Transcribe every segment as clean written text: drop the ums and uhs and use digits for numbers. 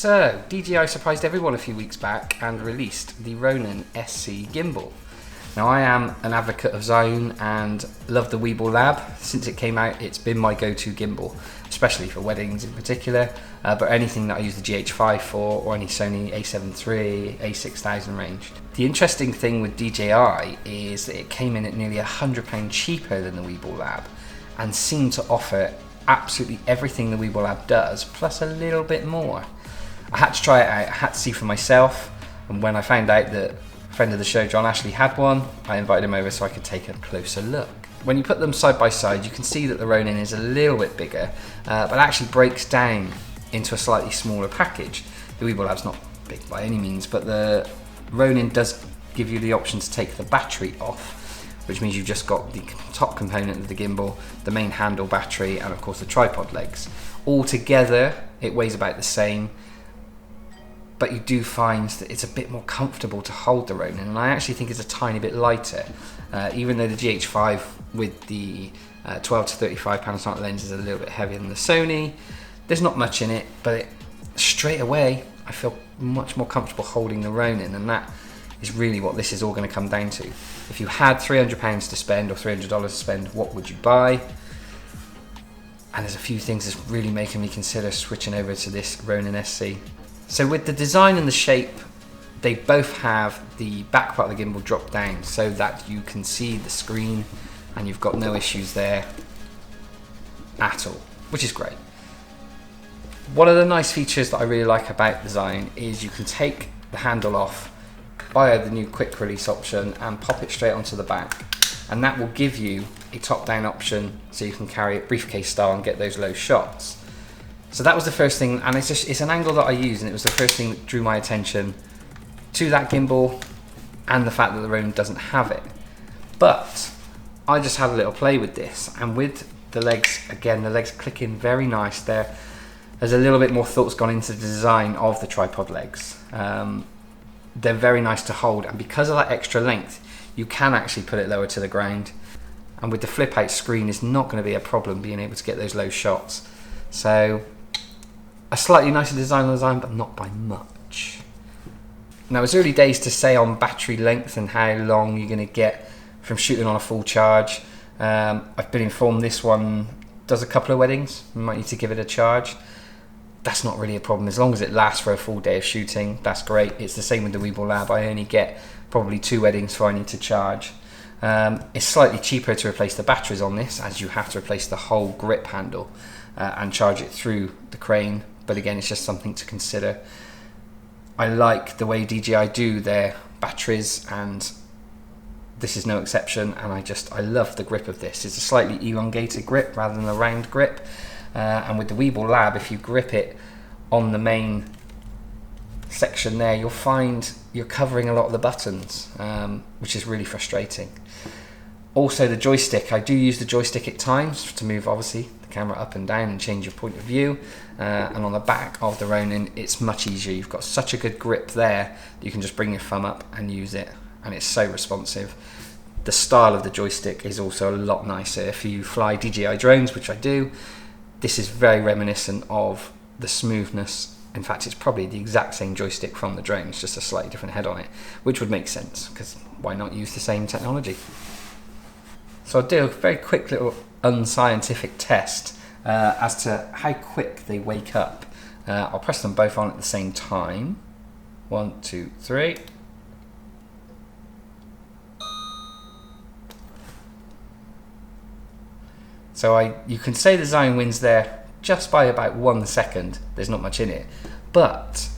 So, DJI surprised everyone a few weeks back and released the Ronin SC gimbal. Now, I am an advocate of Zhiyun and love the Weebill Lab. Since it came out, it's been my go-to gimbal, especially for weddings in particular, but anything that I use the GH5 for, or any Sony a7 III, a6000 range. The interesting thing with DJI is that it came in at nearly £100 cheaper than the Weebill Lab and seemed to offer absolutely everything the Weebill Lab does, plus a little bit more. I had to try it out, I had to see for myself, and when I found out that a friend of the show, John Ashley, had one, I invited him over so I could take a closer look. When you put them side by side, you can see that the Ronin is a little bit bigger, but actually breaks down into a slightly smaller package. The Weebill Lab's not big by any means, but the Ronin does give you the option to take the battery off, which means you've just got the top component of the gimbal, the main handle, battery, and of course the tripod legs. All together, it weighs about the same, but you do find that it's a bit more comfortable to hold the Ronin, and I actually think it's a tiny bit lighter. Even though the GH5 with the 12 to 35 Panasonic lens is a little bit heavier than the Sony, there's not much in it, but straight away I feel much more comfortable holding the Ronin, and that is really what this is all going to come down to. If you had £300 to spend or $300 to spend, what would you buy? And there's a few things that's really making me consider switching over to this Ronin SC. So with the design and the shape, they both have the back part of the gimbal drop down so that you can see the screen and you've got no issues there at all, which is great. One of the nice features that I really like about the Zhiyun is you can take the handle off via the new quick release option and pop it straight onto the back, and that will give you a top down option so you can carry it briefcase style and get those low shots. So that was the first thing, and it's an angle that I use, and it was the first thing that drew my attention to that gimbal and the fact that the Ronin doesn't have it. But I just had a little play with this, and with the legs, again, the legs click in very nice there. There's a little bit more thought's gone into the design of the tripod legs. They're very nice to hold, and because of that extra length, you can actually put it lower to the ground. And with the flip out screen, it's not going to be a problem being able to get those low shots. So a slightly nicer design on the Zhiyun, but not by much. Now, it's early days to say on battery length and how long you're going to get from shooting on a full charge. I've been informed this one does a couple of weddings. You might need to give it a charge. That's not really a problem. As long as it lasts for a full day of shooting, that's great. It's the same with the Weebill Lab. I only get probably 2 weddings before I need to charge. It's slightly cheaper to replace the batteries on this, as you have to replace the whole grip handle and charge it through the crane. But again, it's just something to consider. I like the way DJI do their batteries, and this is no exception, and I love the grip of this. It's a slightly elongated grip rather than a round grip, and with the Weebill Lab, if you grip it on the main section there, you'll find you're covering a lot of the buttons, which is really frustrating. Also, the joystick, I do use the joystick at times to move obviously the camera up and down and change your point of view, and on the back of the Ronin it's much easier. You've got such a good grip there that you can just bring your thumb up and use it, and it's so responsive. The style of the joystick is also a lot nicer. If you fly DJI drones, which I do, this is very reminiscent of the smoothness. In fact, it's probably the exact same joystick from the drones, just a slightly different head on it, which would make sense, because why not use the same technology? So I'll do a very quick little unscientific test as to how quick they wake up. I'll press them both on at the same time. 1, 2, 3. So you can say the Zhiyun wins there just by about 1 second. There's not much in it. But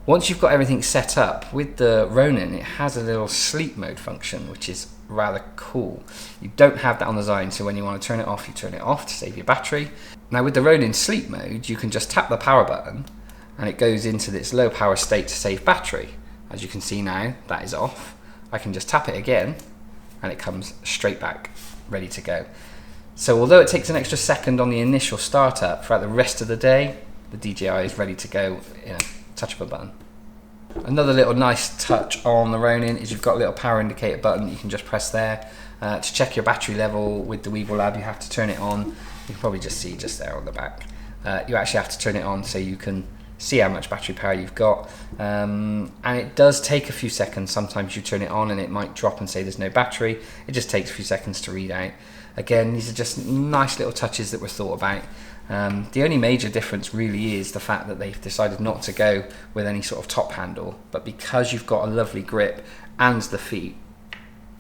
once you've got everything set up, with the Ronin, it has a little sleep mode function, which is rather cool. You don't have that on the Zhiyun, so when you want to turn it off, you turn it off to save your battery. Now with the Ronin sleep mode, you can just tap the power button and it goes into this low power state to save battery. As you can see now, that is off. I can just tap it again and it comes straight back, ready to go. So although it takes an extra second on the initial startup, throughout the rest of the day, the DJI is ready to go in a touch of a button. Another little nice touch on the Ronin is you've got a little power indicator button that you can just press there. To check your battery level with the Weebill Lab, you have to turn it on. You can probably just see just there on the back. You actually have to turn it on so you can see how much battery power you've got, and it does take a few seconds. Sometimes you turn it on and it might drop and say there's no battery. It just takes a few seconds to read out. Again, these are just nice little touches that were thought about. The only major difference really is the fact that they've decided not to go with any sort of top handle, but because you've got a lovely grip and the feet,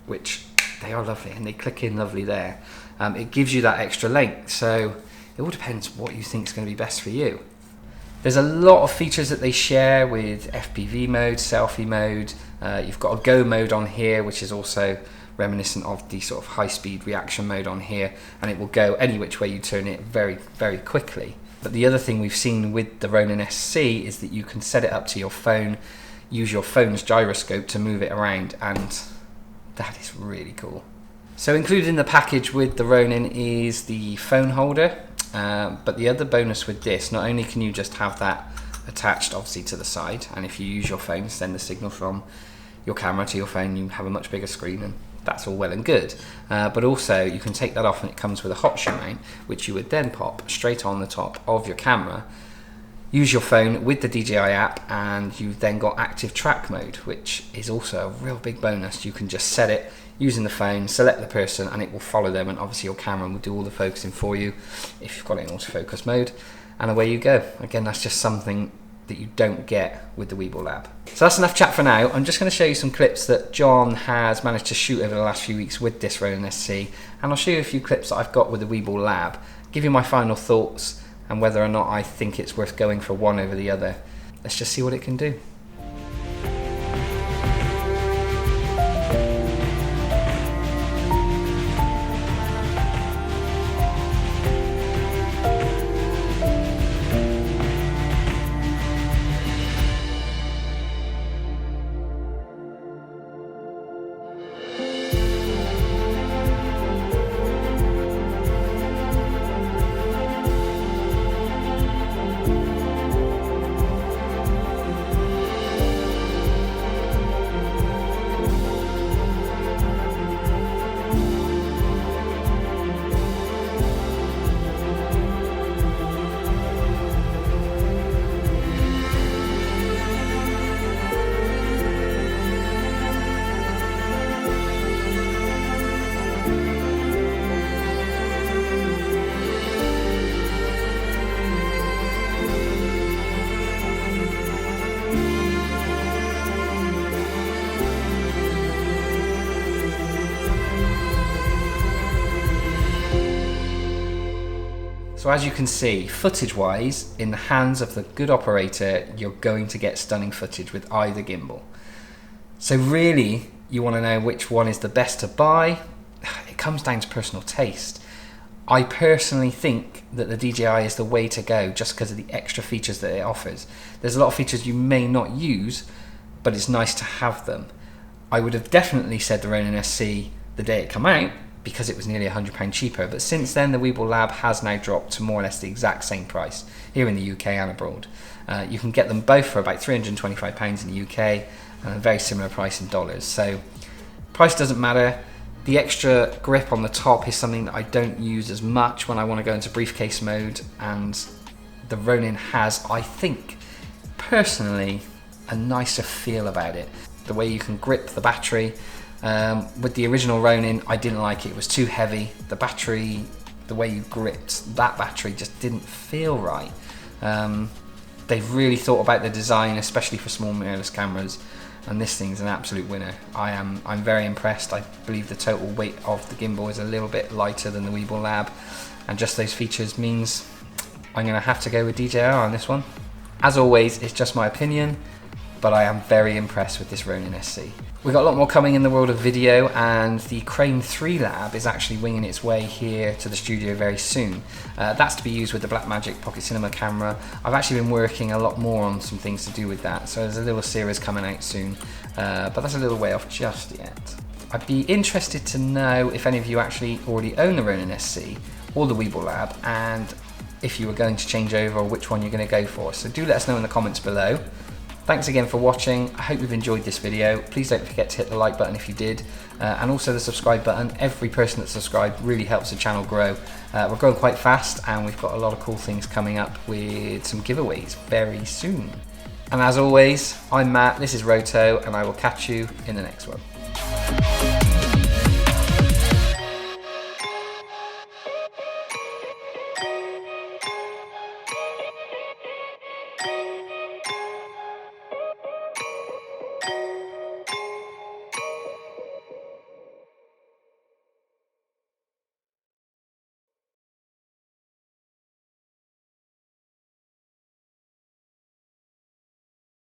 which they are lovely and they click in lovely there, it gives you that extra length. So it all depends what you think is going to be best for you. There's a lot of features that they share with FPV mode, selfie mode. You've got a go mode on here, which is also reminiscent of the sort of high-speed reaction mode on here, and it will go any which way you turn it very, very quickly. But the other thing we've seen with the Ronin SC is that you can set it up to your phone, use your phone's gyroscope to move it around, and that is really cool. So included in the package with the Ronin is the phone holder, but the other bonus with this, not only can you just have that attached obviously to the side, and if you use your phone, send the signal from your camera to your phone, you have a much bigger screen, and that's all well and good, but also you can take that off and it comes with a hot shoe mount, which you would then pop straight on the top of your camera, use your phone with the DJI app, and you've then got active track mode, which is also a real big bonus. You can just set it using the phone, select the person, and it will follow them, and obviously your camera will do all the focusing for you if you've got it in autofocus mode, and away you go. Again, that's just something that you don't get with the Weebill Lab. So that's enough chat for now. I'm just going to show you some clips that John has managed to shoot over the last few weeks with this Ronin SC, and I'll show you a few clips that I've got with the Weebill Lab, give you my final thoughts and whether or not I think it's worth going for one over the other. Let's just see what it can do. So as you can see, footage-wise, in the hands of the good operator, you're going to get stunning footage with either gimbal. So really, you want to know which one is the best to buy. It comes down to personal taste. I personally think that the DJI is the way to go just because of the extra features that it offers. There's a lot of features you may not use, but it's nice to have them. I would have definitely said the Ronin SC the day it came out, because it was nearly £100 cheaper, but since then the Weebill Lab has now dropped to more or less the exact same price here in the UK and abroad. You can get them both for about £325 in the UK and a very similar price in dollars. So price doesn't matter. The extra grip on the top is something that I don't use as much when I want to go into briefcase mode, and the Ronin has, I think, personally, a nicer feel about it. The way you can grip the battery. With the original Ronin, I didn't like it. It was too heavy. The battery, the way you gripped that battery just didn't feel right. They've really thought about the design, especially for small mirrorless cameras, and this thing's an absolute winner. I'm very impressed. I believe the total weight of the gimbal is a little bit lighter than the Weebill Lab, and just those features means I'm going to have to go with DJI on this one. As always, it's just my opinion, but I am very impressed with this Ronin SC. We've got a lot more coming in the world of video, and the Crane 3 Lab is actually winging its way here to the studio very soon. That's to be used with the Blackmagic Pocket Cinema camera. I've actually been working a lot more on some things to do with that, so there's a little series coming out soon, but that's a little way off just yet. I'd be interested to know if any of you actually already own the Ronin SC or the Weebill Lab, and if you were going to change over or which one you're going to go for. So do let us know in the comments below. Thanks again for watching. I hope you've enjoyed this video. Please don't forget to hit the like button if you did, and also the subscribe button. Every person that's subscribed really helps the channel grow. We're growing quite fast, and we've got a lot of cool things coming up with some giveaways very soon. And as always, I'm Matt, this is Roto, and I will catch you in the next one.